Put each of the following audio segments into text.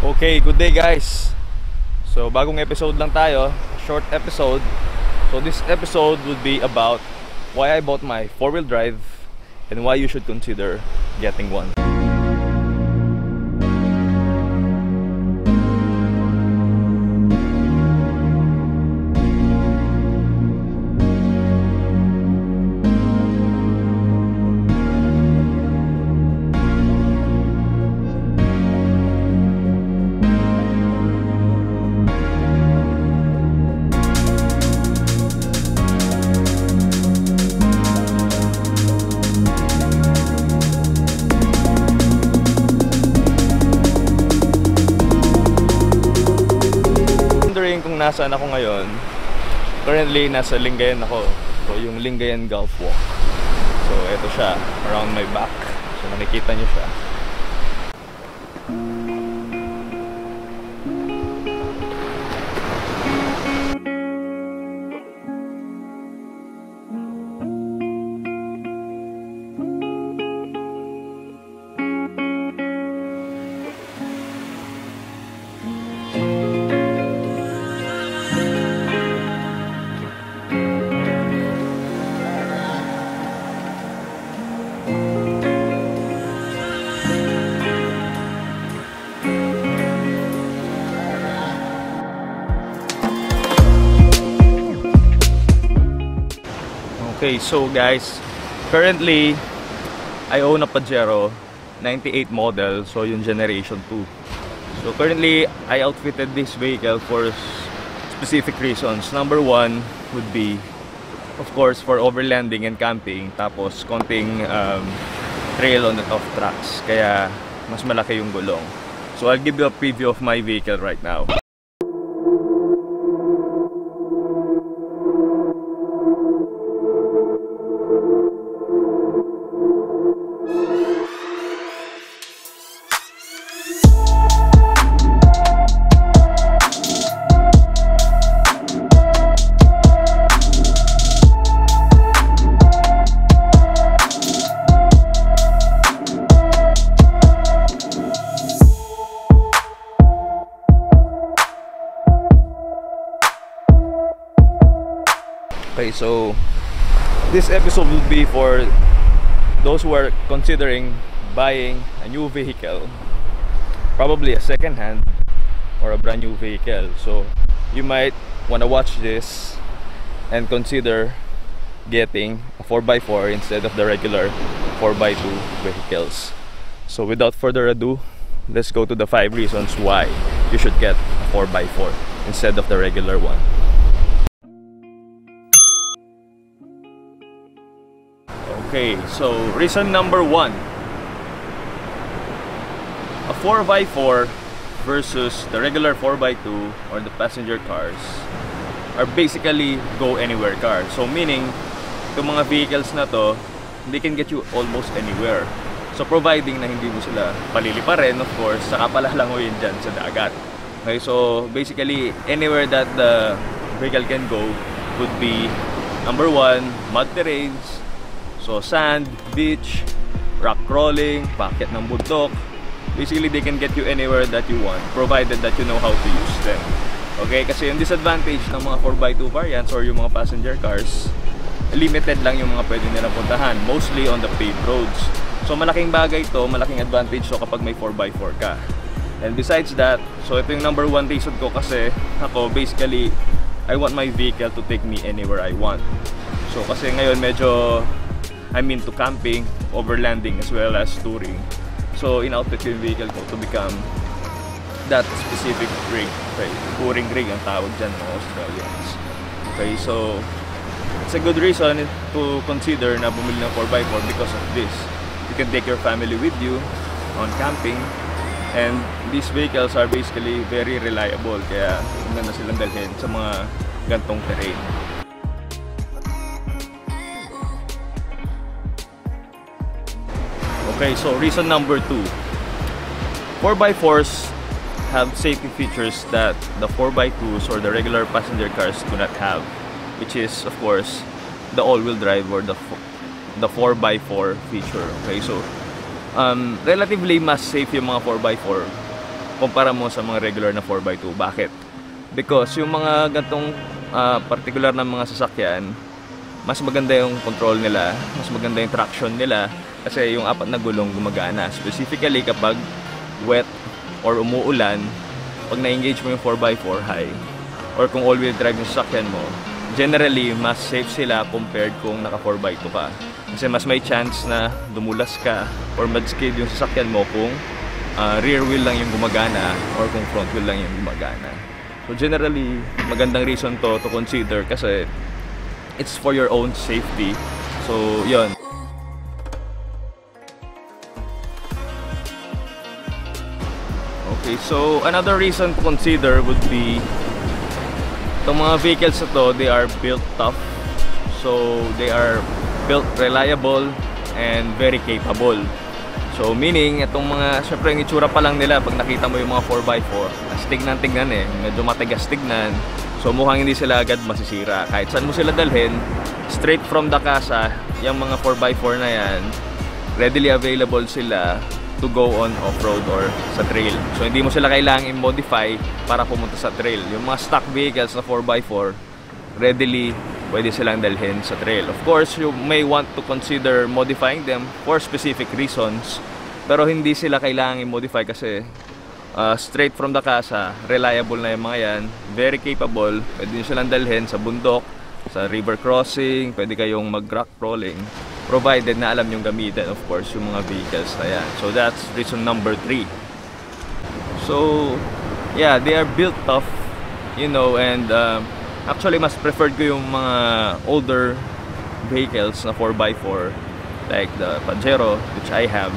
Okay, good day guys. So bagong episode lang tayo, short episode. So this episode would be about why I bought my 4-wheel drive and why you should consider getting one. Kung nasaan ako ngayon, currently nasa Lingayen ako. So yung Lingayen Golf Walk. So ito siya, around my back. So nakikita nyo siya. Okay, so guys, currently I own a Pajero 98 model, so yung generation 2. So currently I outfitted this vehicle for specific reasons. Number one would be, of course, for overlanding and camping, tapos konting trail on the tough tracks, kaya mas malaki yung gulong. So I'll give you a preview of my vehicle right now. Okay, so this episode will be for those who are considering buying a new vehicle, probably a second-hand or a brand new vehicle. So you might want to watch this and consider getting a 4x4 instead of the regular 4x2 vehicles. So without further ado, let's go to the 5 reasons why you should get a 4x4 instead of the regular one. Okay, so reason number 1. A 4x4 versus the regular 4x2 or the passenger cars are basically go anywhere cars. So meaning, itong mga vehicles na to, they can get you almost anywhere. So providing na hindi mo sila paliliparin, of course, saka palalangoyin dyan sa dagat. Okay, so basically, anywhere that the vehicle can go would be, number 1, mud terrains. So sand, beach, rock crawling, packet ng bundok. Basically, they can get you anywhere that you want, provided that you know how to use them. Okay, kasi yung disadvantage ng mga 4x2 variants or yung mga passenger cars, limited lang yung mga pwede nilang puntahan, mostly on the paved roads. So malaking bagay to, malaking advantage to kapag may 4x4 ka. And besides that, so ito yung number 1 reason ko kasi ako, basically, I want my vehicle to take me anywhere I want. So kasi ngayon medyo I'm into camping, overlanding, as well as touring. So in-outfit ko yung vehicle ko to become that specific rig. Okay, touring rig ang tawag dyan mga Australians. Okay, so it's a good reason to consider na bumili ng 4x4 because of this. You can take your family with you on camping, and these vehicles are basically very reliable, kaya maganda silang dalhin sa mga gantong terrain. Okay, so reason number 2. 4x4s have safety features that the 4x2s or the regular passenger cars do not have, which is, of course, the all-wheel drive or the 4x4 feature. Okay, so relatively mas safe yung mga 4x4 kumpara mo sa mga regular na 4x2. Bakit? Because yung mga gantong particular na mga sasakyan, mas maganda yung control nila, mas maganda yung traction nila kasi yung apat na gulong gumagana. Specifically kapag wet or umuulan, pag na-engage mo yung 4x4 high or kung all-wheel drive yung sasakyan mo, generally mas safe sila compared kung naka 4x2 ka. Kasi mas may chance na dumulas ka or mad-skid yung sasakyan mo kung rear wheel lang yung gumagana or kung front wheel lang yung gumagana. So generally, magandang reason to consider kasi it's for your own safety. So, yun. Okay, so another reason to consider would be itong mga vehicles na to, they are built tough. So, they are built reliable and very capable. So, meaning, itong mga, syempre yung itsura pa lang nila, pag nakita mo yung mga 4x4, tignan eh, medyo matigas tignan. So mukhang hindi sila agad masisira. Kahit saan mo sila dalhin, straight from the casa, yung mga 4x4 na yan, readily available sila to go on off-road or sa trail. So hindi mo sila kailangang i-modify para pumunta sa trail. Yung mga stock vehicles na 4x4, readily pwede silang dalhin sa trail. Of course, you may want to consider modifying them for specific reasons, pero hindi sila kailangang i-modify kasi straight from the casa, reliable na yung mga yan, very capable, pwede nyo silang dalhin sa bundok, sa river crossing, pwede kayong mag-rock crawling, provided na alam yung gamitin, of course, yung mga vehicles na yan. So that's reason number 3. So, yeah, they are built tough, you know, and actually mas preferred ko yung mga older vehicles na 4x4, like the Pajero, which I have,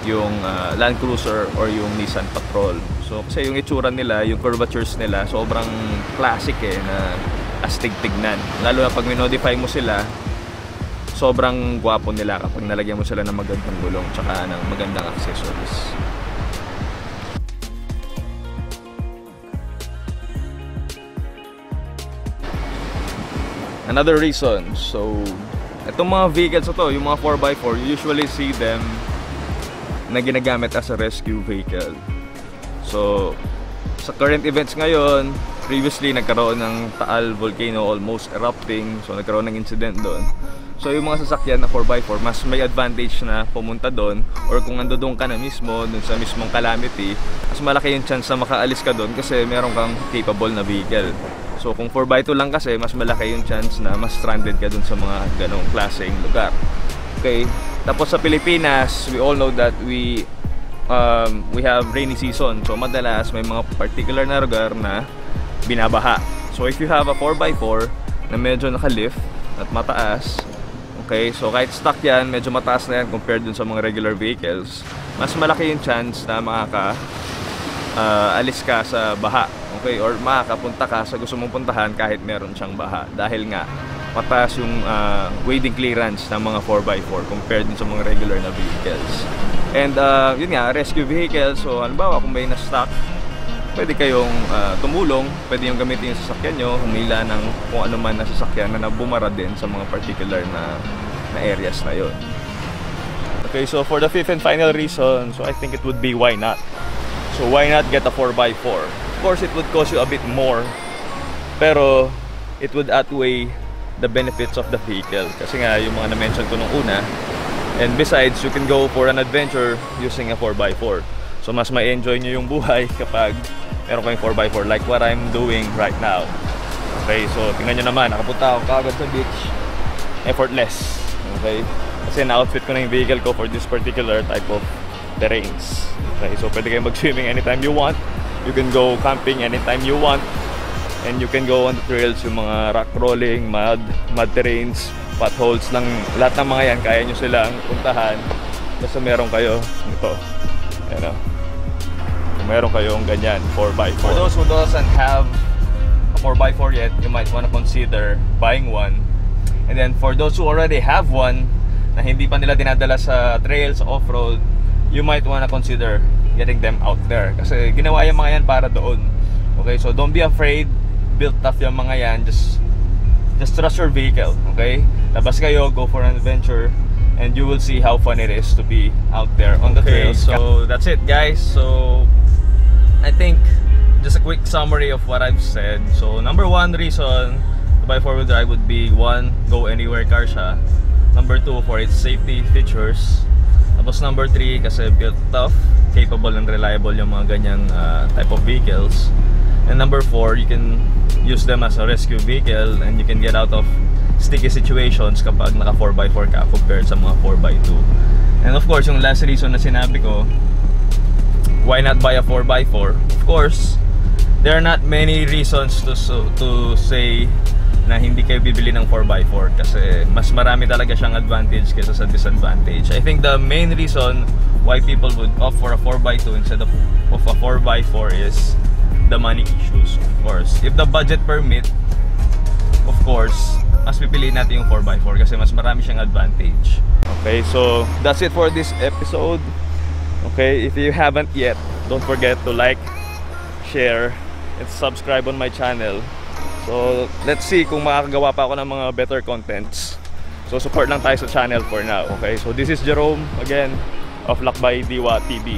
yung Land Cruiser or yung Nissan Patrol. So kasi yung itsura nila, yung curvatures nila, sobrang classic eh, na astig tignan. Lalo na pag minodify mo sila, sobrang gwapo nila kapag nalagyan mo sila ng magandang gulong tsaka ng magandang accessories. Another reason, so itong mga vehicles na to, yung mga 4x4, you usually see them na ginagamit as a rescue vehicle. So, sa current events ngayon, previously nagkaroon ng Taal volcano almost erupting, so nagkaroon ng incident doon. So, yung mga sasakyan na 4x4, mas may advantage na pumunta doon, or kung nandoon ka na mismo, doon sa mismong calamity, mas malaki yung chance na makaalis ka doon kasi meron kang capable na vehicle. So, kung 4x2 lang kasi, mas malaki yung chance na mas stranded ka doon sa mga ganong klaseng lugar. Okay? Tapos sa Pilipinas, we all know that we have rainy season. So madalas may mga particular na lugar na binabaha. So if you have a 4x4 na medyo naka-lift at mataas, okay, so kahit stock yan, medyo mataas na yan compared dun sa mga regular vehicles, mas malaki yung chance na alis ka sa baha, okay, or makakapunta ka sa gusto mong puntahan kahit meron siyang baha, dahil nga mataas yung wading clearance ng mga 4x4 compared din sa mga regular na vehicles. And yun nga, rescue vehicles, so halimbawa kung may na-stock, pwede kayong tumulong, pwede yung gamitin yung sasakyan nyo, humila ng kung ano man na sasakyan na bumara din sa mga particular na areas na yun. Okay, so for the 5th and final reason, so I think it would be why not? So why not get a 4x4? Of course, it would cost you a bit more, pero it would outweigh the benefits of the vehicle. Kasi nga, yung mga na-mention ko nung una, and besides, you can go for an adventure using a 4x4. So mas ma-enjoy nyo yung buhay kapag meron kayong 4x4 like what I'm doing right now. Okay, so tingnan nyo naman, nakapunta ako kaagad sa beach, effortless. Okay, kasi na-outfit ko na yung vehicle ko for this particular type of terrains. Okay, so pwede kayong mag-swimming anytime you want, you can go camping anytime you want, and you can go on the trails, yung mga rock crawling, mud terrains, potholes lang, lahat ng mga yan, kaya nyo silang puntahan basta meron kayo ito, you know, kung meron kayong ganyan 4x4. For those who doesn't have a 4x4 yet, you might want to consider buying one. And then for those who already have one na hindi pa nila dinadala sa trails, off-road, you might want to consider getting them out there kasi ginawa yung mga yan para doon. Okay, so don't be afraid, built tough yung mga yan, just trust your vehicle, okay? Labas kayo, go for an adventure, and you will see how fun it is to be out there on the trails. So that's it, guys. So I think just a quick summary of what I've said. So number one reason to buy 4-wheel drive would be, one, go anywhere car siya. Number two, for its safety features. Tapos number three, kasi built tough, capable and reliable yung mga ganyang type of vehicles. And number four, you can use them as a rescue vehicle and you can get out of sticky situations kapag naka 4x4 ka compared sa mga 4x2. And of course, yung last reason na sinabi ko, why not buy a 4x4? Of course, there are not many reasons to say na hindi kayo bibili ng 4x4 kasi mas marami talaga siyang advantage kaysa sa disadvantage. I think the main reason why people would opt for a 4x2 instead of a 4x4 is the money issues. Of course, if the budget permit, of course, mas pipiliin natin yung 4x4 kasi mas marami siyang advantage. Okay, so that's it for this episode. Okay, if you haven't yet, don't forget to like, share, and subscribe on my channel. So let's see kung makakagawa pa ako ng mga better contents. So support lang tayo sa channel for now. Okay, so this is Jerome again of Lakbay Diwa TV.